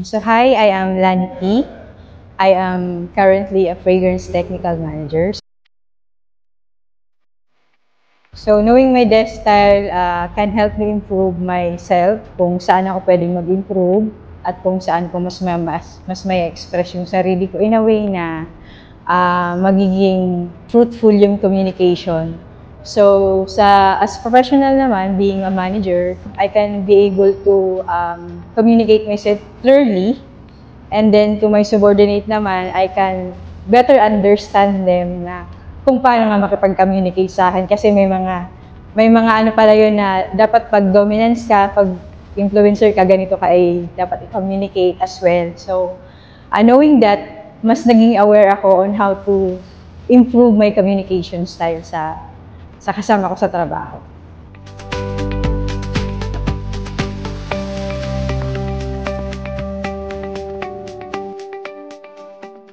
So hi, I am Lani P. I am currently a fragrance technical manager. So knowing my desk style can help me improve myself, kung saan ako pwedeng mag-improve at kung saan ko mas may express yung sarili ko in a way na magiging fruitful yung communication. So as professional naman, being a manager, I can be able to communicate myself clearly. And then to my subordinate naman, I can better understand them na kung paano nga makipag-communicate sa akin. Kasi may mga ano pala yun na dapat pag dominance ka, pag influencer ka, ganito ka ay dapat i-communicate as well. So, knowing that, mas naging aware ako on how to improve my communication style sa kasama ko sa trabaho.